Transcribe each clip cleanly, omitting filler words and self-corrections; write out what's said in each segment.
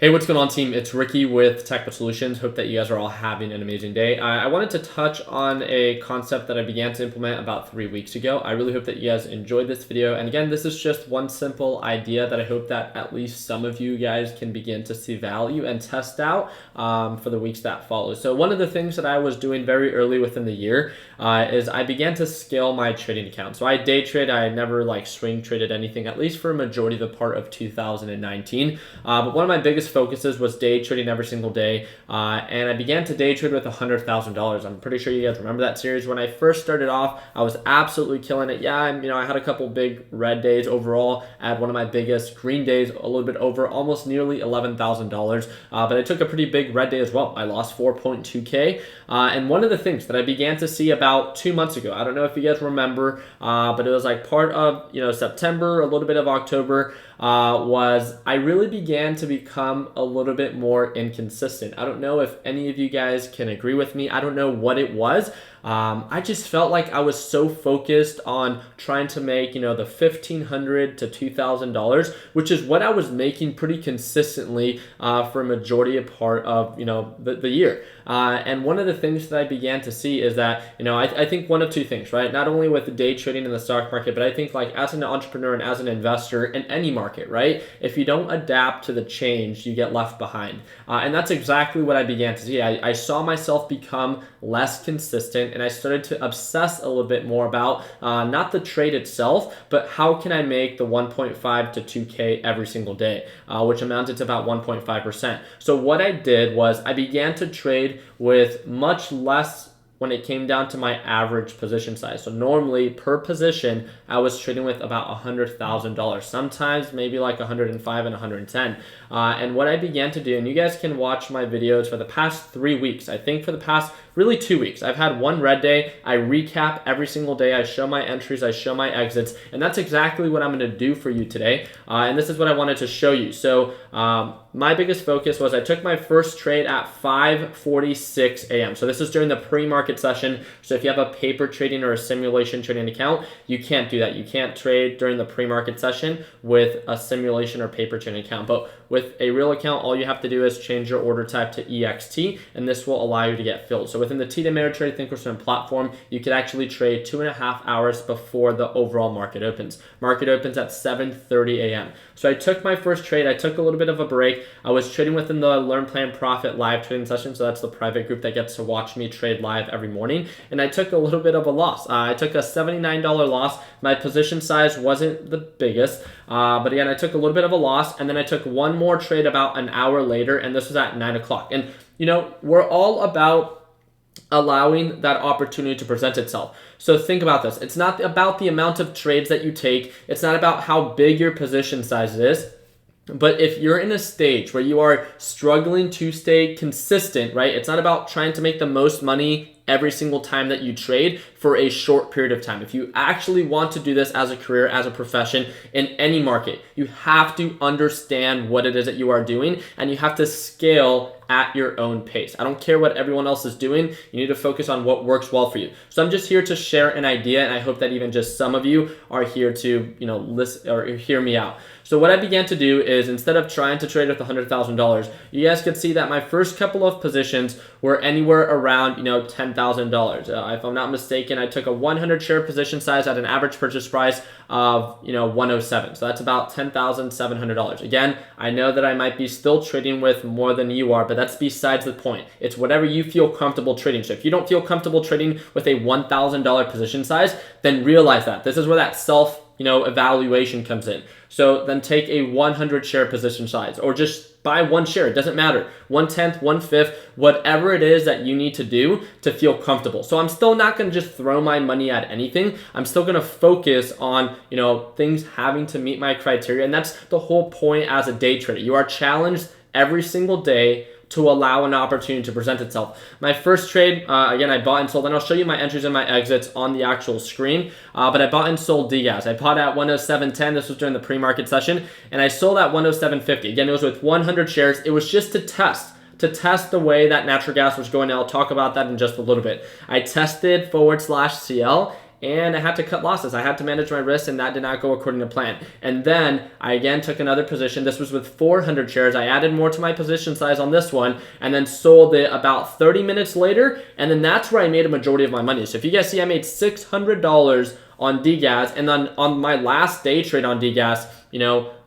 Hey, what's going on, team? It's Ricky with Technical Solutions. Hope that you guys are all having an amazing day. I wanted to touch on a concept that I began to implement about 3 weeks ago. I really hope that you guys enjoyed this video. And again, this is just one simple idea that I hope that at least some of you guys can begin to see value and test out for the weeks that follow. So one of the things that I was doing very early within the year is I began to scale my trading account. So I day trade. I never swing traded anything, at least for a majority of the part of 2019. But one of my biggest focuses was day trading every single day, and I began to day trade with $100,000. I'm pretty sure you guys remember that series. When I first started off, I was absolutely killing it. Yeah, I had a couple big red days overall. I had one of my biggest green days, a little bit over, almost nearly $11,000. But I took a pretty big red day as well. I lost 4.2K. And one of the things that I began to see about 2 months ago, I don't know if you guys remember, but it was part of September, a little bit of October, was I really began to become a little bit more inconsistent. I don't know if any of you guys can agree with me. I don't know what it was. I just felt like I was so focused on trying to make, the $1,500 to $2,000, which is what I was making pretty consistently for a majority of part of, the year. And one of the things that I began to see is that, I think one of two things, right? Not only with the day trading in the stock market, but I think as an entrepreneur and as an investor in any market, right? If you don't adapt to the change, you get left behind. And that's exactly what I began to see. I saw myself become less consistent, and I started to obsess a little bit more about not the trade itself, but how can I make the 1.5 to 2K every single day, which amounted to about 1.5%. So what I did was I began to trade with much less when it came down to my average position size. So normally per position, I was trading with about $100,000, sometimes maybe 105 and 110. And what I began to do, and you guys can watch my videos for the past 3 weeks, I think for the past really 2 weeks, I've had one red day. I recap every single day. I show my entries, I show my exits, and that's exactly what I'm gonna do for you today. And this is what I wanted to show you. So my biggest focus was I took my first trade at 5:46 a.m. So this is during the pre-market session. So if you have a paper trading or a simulation trading account, you can't do that. You can't trade during the pre-market session with a simulation or paper trading account. But with a real account, all you have to do is change your order type to EXT, and this will allow you to get filled. So within the Ameritrade Thinkorswim platform, you could actually trade 2.5 hours before the overall market opens. Market opens at 7:30 a.m. So I took my first trade. I took a little bit of a break. I was trading within the Learn, Plan, Profit live trading session. So that's the private group that gets to watch me trade live every morning. And I took a little bit of a loss. I took a $79 loss. My position size wasn't the biggest. But again, I took a little bit of a loss. And then I took one more trade about an hour later. And this was at 9 o'clock. And, we're all about allowing that opportunity to present itself. So think about this. It's not about the amount of trades that you take. It's not about how big your position size is. But if you're in a stage where you are struggling to stay consistent, right? It's not about trying to make the most money every single time that you trade for a short period of time. If you actually want to do this as a career, as a profession in any market, you have to understand what it is that you are doing, and you have to scale at your own pace. I don't care what everyone else is doing. You need to focus on what works well for you. So I'm just here to share an idea, and I hope that even just some of you are here to, listen or hear me out. So what I began to do is, instead of trying to trade with $100,000, you guys could see that my first couple of positions were anywhere around, $10,000. If I'm not mistaken, I took a 100 share position size at an average purchase price of, 107. So that's about $10,700. Again, I know that I might be still trading with more than you are, but that's besides the point. It's whatever you feel comfortable trading. So if you don't feel comfortable trading with a $1,000 position size, then realize that. This is where that evaluation comes in. So then take a 100 share position size, or just buy one share. It doesn't matter. 1/10, 1/5, whatever it is that you need to do to feel comfortable. So I'm still not going to just throw my money at anything. I'm still going to focus on, things having to meet my criteria. And that's the whole point as a day trader. You are challenged every single day to allow an opportunity to present itself. My first trade, again, I bought and sold, and I'll show you my entries and my exits on the actual screen, but I bought and sold DGAZ. I bought at 107.10, this was during the pre-market session, and I sold at 107.50. Again, it was with 100 shares. It was just to test the way that natural gas was going. I'll talk about that in just a little bit. I tested /CL, and I had to cut losses. I had to manage my risks, and that did not go according to plan. And then I again took another position. This was with 400 shares. I added more to my position size on this one, and then sold it about 30 minutes later, and then that's where I made a majority of my money. So if you guys see, I made $600 on DGAZ, and then on my last day trade on DGAZ,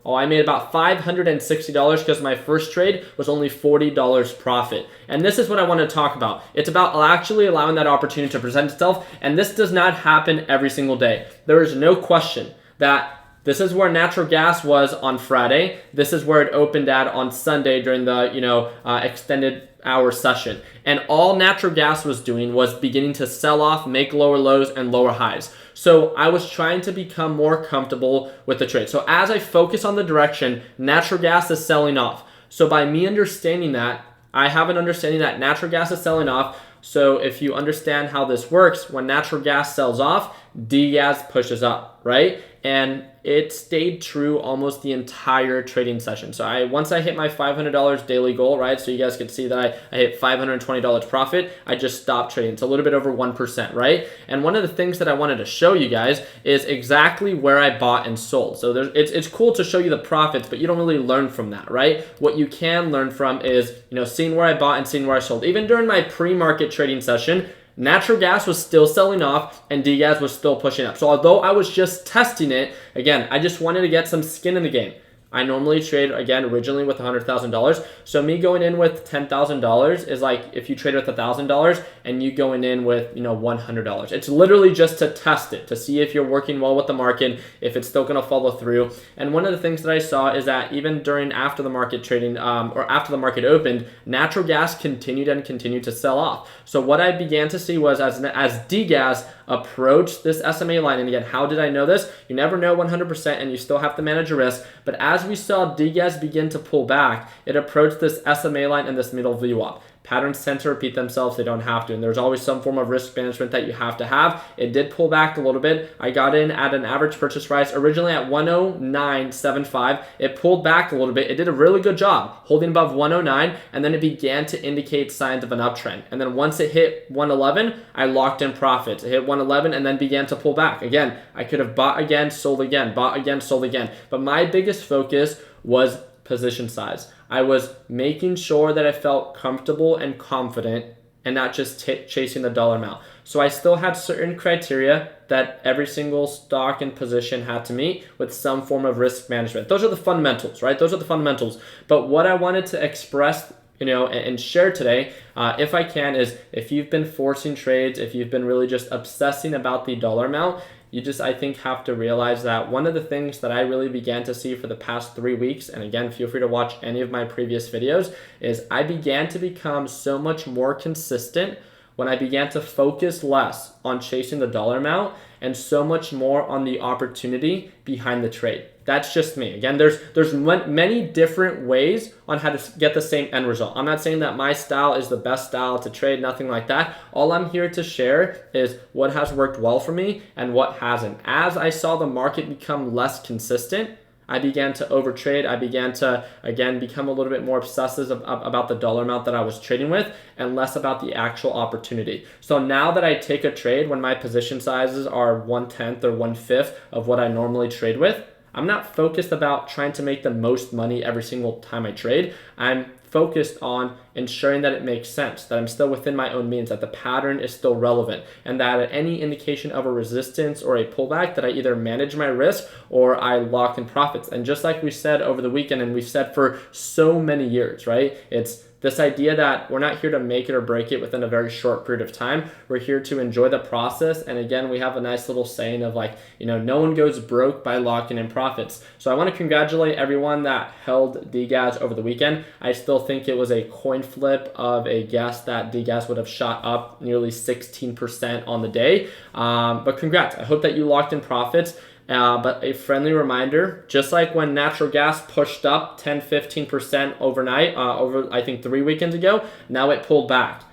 I made about $560 because my first trade was only $40 profit. And this is what I want to talk about. It's about actually allowing that opportunity to present itself, and this does not happen every single day. There is no question that this is where natural gas was on Friday. This is where it opened at on Sunday during the extended hour session. And all natural gas was doing was beginning to sell off, make lower lows and lower highs. So I was trying to become more comfortable with the trade. So as I focus on the direction, natural gas is selling off. So by me understanding that, I have an understanding that natural gas is selling off. So if you understand how this works, when natural gas sells off, DGAZ pushes up, right? And it stayed true almost the entire trading session. So once I hit my $500 daily goal, right? So you guys can see that I hit $520 profit. I just stopped trading. It's a little bit over 1%, right? And one of the things that I wanted to show you guys is exactly where I bought and sold. So it's cool to show you the profits, but you don't really learn from that, right? What you can learn from is, seeing where I bought and seeing where I sold. Even during my pre-market trading session, natural gas was still selling off and DGAZ was still pushing up. So although I was just testing it, again, I just wanted to get some skin in the game. I normally trade, again, originally with $100,000. So me going in with $10,000 is like if you trade with $1,000 and you going in with, $100. It's literally just to test it, to see if you're working well with the market, if it's still going to follow through. And one of the things that I saw is that even during after the market trading or after the market opened, natural gas continued to sell off. So what I began to see was as DGAZ approached this SMA line, and again, how did I know this? You never know 100% and you still have to manage your risk. But as we saw DGAZ begin to pull back, it approached this SMA line and this middle VWAP. Patterns tend to repeat themselves, they don't have to, and there's always some form of risk management that you have to have. It did pull back a little bit. I got in at an average purchase price originally at 109.75. It pulled back a little bit. It did a really good job holding above 109, and then it began to indicate signs of an uptrend. And then once it hit 111, I locked in profits. It hit 111 and then began to pull back. Again, I could have bought again, sold again, bought again, sold again. But my biggest focus was position size. I was making sure that I felt comfortable and confident and not just chasing the dollar amount. So I still had certain criteria that every single stock and position had to meet with some form of risk management. Those are the fundamentals, right? Those are the fundamentals. But what I wanted to express and share today, if I can, is if you've been forcing trades, if you've been really just obsessing about the dollar amount, you just, I think, have to realize that one of the things that I really began to see for the past 3 weeks, and again, feel free to watch any of my previous videos, is I began to become so much more consistent when I began to focus less on chasing the dollar amount and so much more on the opportunity behind the trade. That's just me. Again, there's many different ways on how to get the same end result. I'm not saying that my style is the best style to trade, nothing like that. All I'm here to share is what has worked well for me and what hasn't. As I saw the market become less consistent, I began to overtrade. I began to, again, become a little bit more obsessive about the dollar amount that I was trading with and less about the actual opportunity. So now that I take a trade when my position sizes are 1/10 or 1/5 of what I normally trade with, I'm not focused about trying to make the most money every single time I trade. I'm focused on ensuring that it makes sense, that I'm still within my own means, that the pattern is still relevant, and that at any indication of a resistance or a pullback, that I either manage my risk or I lock in profits. And just like we said over the weekend, and we've said for so many years, right? It's this idea that we're not here to make it or break it within a very short period of time. We're here to enjoy the process. And again, we have a nice little saying of like, no one goes broke by locking in profits. So I want to congratulate everyone that held DGAZ over the weekend. I still think it was a coin flip of a guess that DGAZ would have shot up nearly 16% on the day. But congrats. I hope that you locked in profits. But a friendly reminder, just like when natural gas pushed up 10-15% overnight, over I think 3 weekends ago, now it pulled back.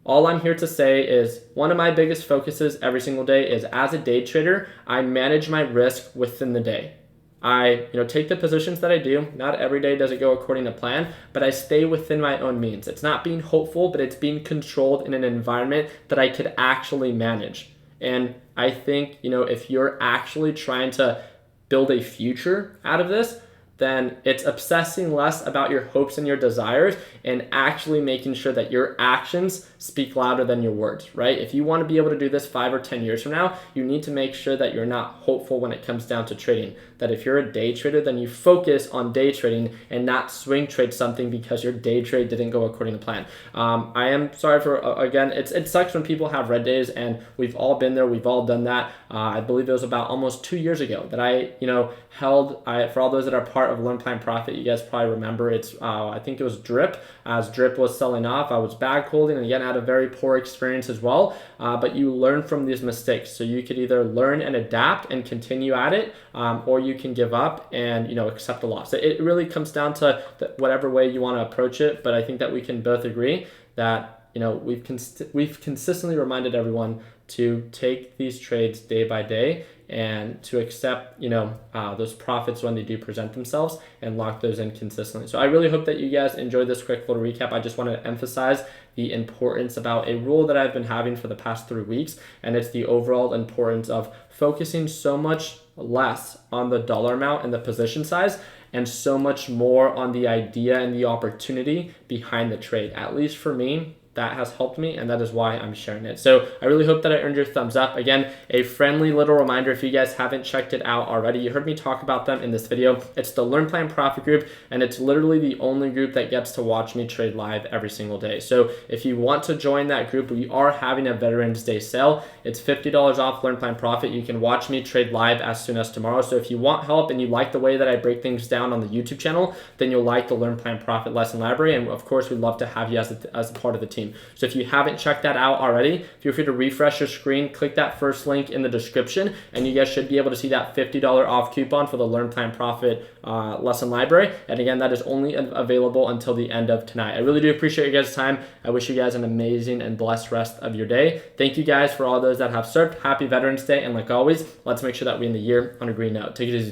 All I'm here to say is one of my biggest focuses every single day is as a day trader, I manage my risk within the day. I take the positions that I do. Not every day does it go according to plan, but I stay within my own means. It's not being hopeful, but it's being controlled in an environment that I could actually manage. And I think, if you're actually trying to build a future out of this, then it's obsessing less about your hopes and your desires and actually making sure that your actions speak louder than your words, right? If you want to be able to do this 5 or 10 years from now, you need to make sure that you're not hopeful when it comes down to trading. That if you're a day trader, then you focus on day trading and not swing trade something because your day trade didn't go according to plan. I am sorry for, again, it sucks when people have red days, and we've all been there. We've all done that. I believe it was about almost 2 years ago that I for all those that are part of Learn Plan Profit, you guys probably remember I think it was Drip. As Drip was selling off, I was bag holding, and again, I had a very poor experience as well. But you learn from these mistakes. So you could either learn and adapt and continue at it, or you can give up and, accept a loss. It really comes down to whatever way you want to approach it. But I think that we can both agree that, we've consistently reminded everyone to take these trades day by day and to accept, those profits when they do present themselves and lock those in consistently. So I really hope that you guys enjoyed this quick little recap. I just want to emphasize the importance about a rule that I've been having for the past 3 weeks, and it's the overall importance of focusing so much less on the dollar amount and the position size and so much more on the idea and the opportunity behind the trade. At least for me, that has helped me, and that is why I'm sharing it. So I really hope that I earned your thumbs up. Again, a friendly little reminder, if you guys haven't checked it out already, you heard me talk about them in this video. It's the Learn Plan Profit group, and it's literally the only group that gets to watch me trade live every single day. So if you want to join that group, we are having a Veterans Day sale. It's $50 off Learn Plan Profit. You can watch me trade live as soon as tomorrow. So if you want help and you like the way that I break things down on the YouTube channel, then you'll like the Learn Plan Profit lesson library. And of course, we'd love to have you as a part of the team. So if you haven't checked that out already, feel free to refresh your screen, click that first link in the description, and you guys should be able to see that $50 off coupon for the Learn Plan Profit lesson library. And again, that is only available until the end of tonight. I really do appreciate your guys' time. I wish you guys an amazing and blessed rest of your day. Thank you guys for all those that have served. Happy Veterans Day, and like always, let's make sure that we end the year on a green note. Take it easy.